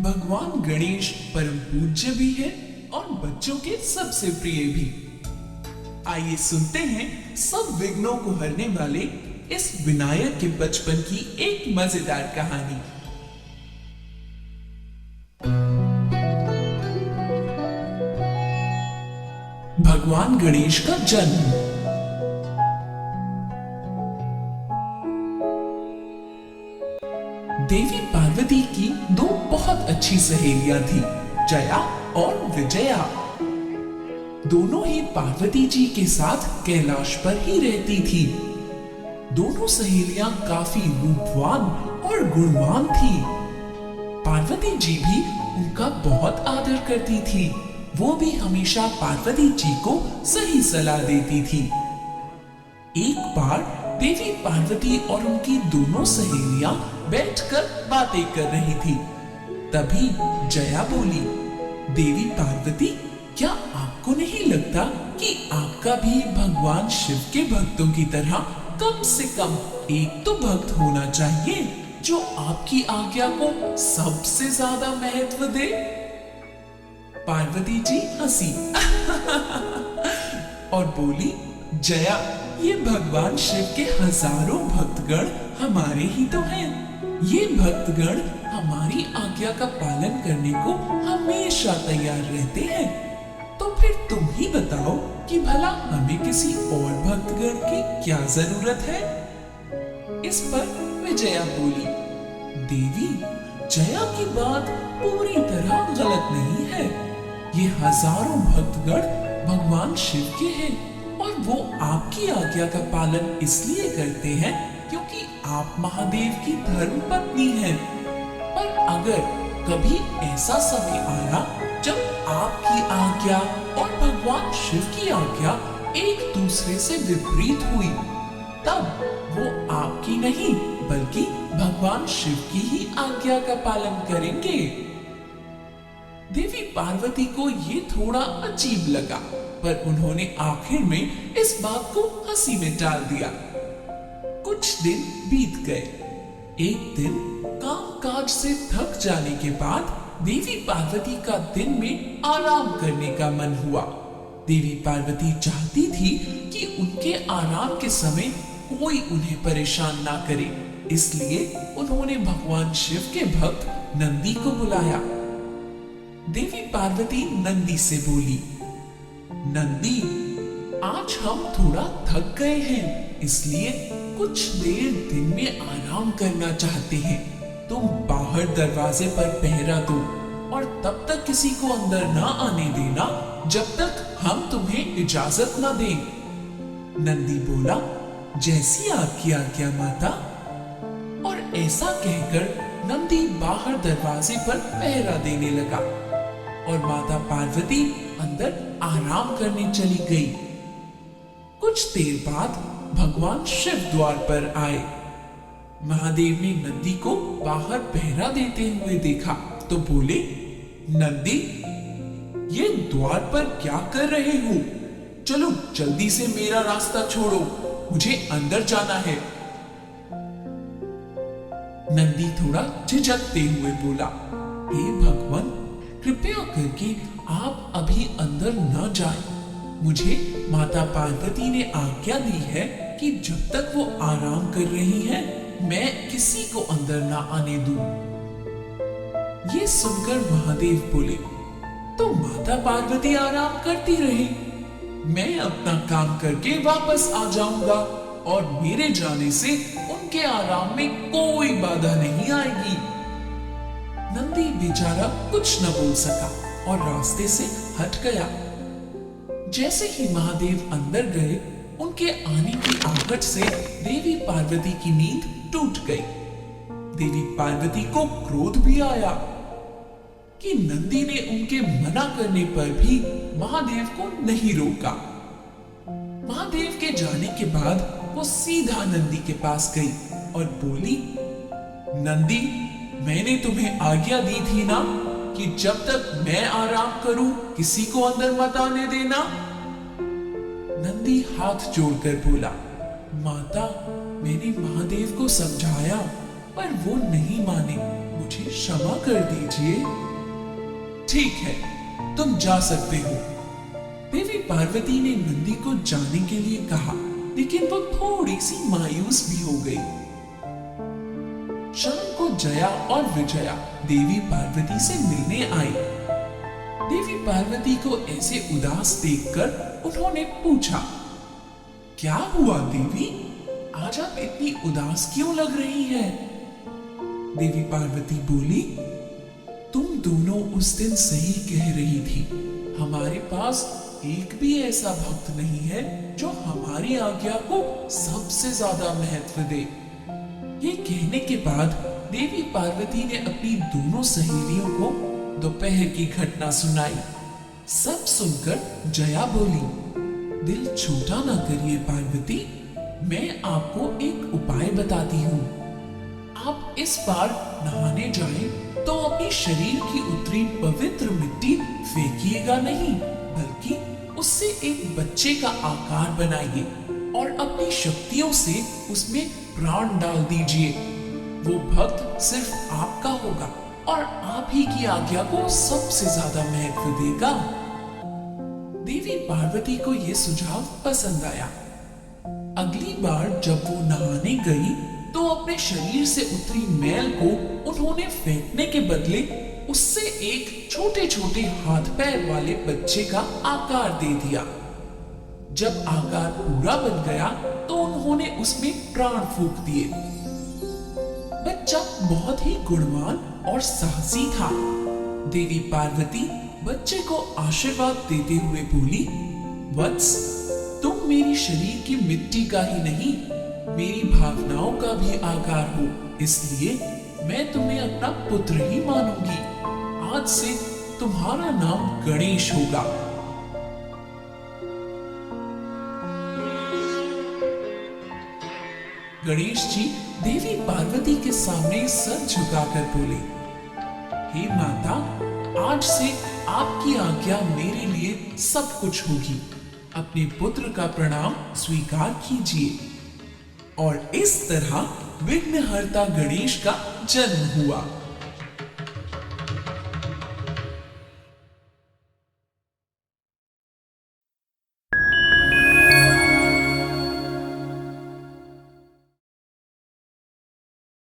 भगवान गणेश परम पूज्य भी है और बच्चों के सबसे प्रिय भी। आइए सुनते हैं सब विघ्नों को हरने वाले इस विनायक के बचपन की एक मजेदार कहानी। भगवान गणेश का जन्म। देवी पार्वती की दो बहुत अच्छी सहेलियां थी, जया और विजया। दोनों ही पार्वती जी के साथ कैलाश पर ही रहती थी। दोनों सहेलियां काफी रूपवान और गुणवान थी। पार्वती जी भी उनका बहुत आदर करती थी। वो भी हमेशा पार्वती जी को सही सलाह देती थी। एक बार देवी पार्वती और उनकी दोनों सहेलियां बैठकर बातें कर रही थी। तभी जया बोली, देवी पार्वती, क्या आपको नहीं लगता कि आपका भी भगवान शिव के भक्तों की तरह कम से कम एक तो भक्त होना चाहिए जो आपकी आज्ञा को सबसे ज्यादा महत्व दे? पार्वती जी हंसी और बोली, जया, ये भगवान शिव के हजारों भक्तगण हमारे ही तो हैं। ये भक्तगण हमारी आज्ञा का पालन करने को हमेशा तैयार रहते हैं। तो फिर तुम ही बताओ कि भला हमें किसी और भक्तगण की क्या जरूरत है? इस पर विजया बोली, देवी, जया की बात पूरी तरह गलत नहीं है। ये हजारों भक्तगण भगवान शिव के हैं और वो आपकी आज्ञा का पालन इसलिए करते हैं क्योंकि आप महादेव की धर्म पत्नी हैं। पर अगर कभी ऐसा समय आया जब आपकी आज्ञा और भगवान शिव की आज्ञा एक दूसरे से विपरीत हुई, तब वो आपकी नहीं बल्कि भगवान शिव की ही आज्ञा का पालन करेंगे। देवी पार्वती को ये थोड़ा अजीब लगा, पर उन्होंने आखिर में इस बात को हंसी में टाल दिया। कुछ दिन बीत गए। एक दिन काम काज से थक जाने के बाद देवी पार्वती का दिन में आराम करने का मन हुआ। देवी पार्वती चाहती थी कि उनके आराम के समय कोई उन्हें परेशान ना करे, इसलिए उन्होंने भगवान शिव के भक्त नंदी को बुलाया। देवी पार्वती नंदी से बोली, नंदी, आज हम थोड़ा थक गए हैं, इसलिए कुछ देर दिन में आराम करना चाहते हैं। तुम बाहर दरवाजे पर पहरा दो और तब तक किसी को अंदर ना आने देना जब तक हम तुम्हें इजाजत ना दें। नंदी बोला, जैसी आपकी आज्ञा माता। और ऐसा कहकर नंदी बाहर दरवाजे पर पहरा देने लगा और माता पार्वती अंदर आराम करने चली गई। कुछ देर बाद भगवान शिव द्वार पर आए। महादेव ने नंदी को बाहर पहरा देते हुए देखा तो बोले, नंदी, ये द्वार पर क्या कर रहे हो? चलो जल्दी से मेरा रास्ता छोड़ो, मुझे अंदर जाना है। नंदी थोड़ा झिझकते हुए बोला, हे भगवान, कृपया करके आप अभी अंदर न जाएं। मुझे माता पार्वती ने आज्ञा दी है कि जब तक वो आराम कर रही हैं, मैं किसी को अंदर ना आने दूं। ये सुनकर महादेव बोले, तो माता पार्वती आराम करती रहे, मैं अपना काम करके वापस आ जाऊंगा और मेरे जाने से उनके आराम में कोई बाधा नहीं आएगी। नंदी बेचारा कुछ न बोल सका और रास्ते से हट गया। जैसे ही महादेव अंदर गए, उनके आने की आहट से देवी पार्वती की नींद टूट गई। देवी पार्वती को क्रोध भी आया कि नंदी ने उनके मना करने पर भी महादेव को नहीं रोका। महादेव के जाने के बाद वो सीधा नंदी के पास गई और बोली, नंदी, मैंने तुम्हें आज्ञा दी थी ना कि जब तक मैं आराम करूं किसी को अंदर मत आने देना। नंदी हाथ जोड़कर बोला, माता, मैंने महादेव को समझाया पर वो नहीं माने। मुझे क्षमा कर दीजिए। ठीक है, तुम जा सकते हो। देवी पार्वती ने नंदी को जाने के लिए कहा, लेकिन वो थोड़ी सी मायूस भी हो गई। शाम को जया और विजया देवी पार्वती से मिलने आई। देवी पार्वती को ऐसे उदास देखकर उन्होंने पूछा, क्या हुआ देवी, आज आप इतनी उदास क्यों लग रही हैं? देवी पार्वती बोली, तुम दोनों उस दिन सही कह रही थी। हमारे पास एक भी ऐसा भक्त नहीं है जो हमारी आज्ञा को सबसे ज्यादा महत्व दे। ये कहने के बाद देवी पार्वती ने अपनी दोनों सहेलियों को दोपहर की घटना सुनाई। सब सुनकर जया बोली, दिल छोटा ना करिए पार्वती, मैं आपको एक उपाय बताती हूँ। आप इस बार नहाने जाएं तो अपने शरीर की उतरी पवित्र मिट्टी फेंकिएगा नहीं, बल्कि उससे एक बच्चे का आकार बनाइए और अपनी शक्तियों से उसमें प्राण डाल दीजिए। वो भक्त सिर्फ आपका होगा और आप ही की आज्ञा को सबसे ज्यादा महत्व देगा। देवी पार्वती को यह सुझाव पसंद आया। अगली बार जब वो नहाने गई तो अपने शरीर से उतरी मैल को उन्होंने फेंकने के बदले उससे एक छोटे छोटे हाथ पैर वाले बच्चे का आकार दे दिया। जब आकार पूरा बन गया तो उन्होंने उसमें प्राण फूंक दिए। बच्चा बहुत ही गुणवान और साहसी था। देवी पार्वती बच्चे को आशीर्वाद देते हुए बोली, वत्स, तुम मेरी शरीर की मिट्टी का ही नहीं, मेरी भावनाओं का भी आकार हो, इसलिए मैं तुम्हें अपना पुत्र ही मानूंगी। आज से तुम्हारा नाम गणेश होगा। गणेश जी देवी पार्वती के सामने सर झुकाकर बोले, हे माता, आज से आपकी आज्ञा मेरे लिए सब कुछ होगी। अपने पुत्र का प्रणाम स्वीकार कीजिए। और इस तरह विघ्नहर्ता गणेश का जन्म हुआ।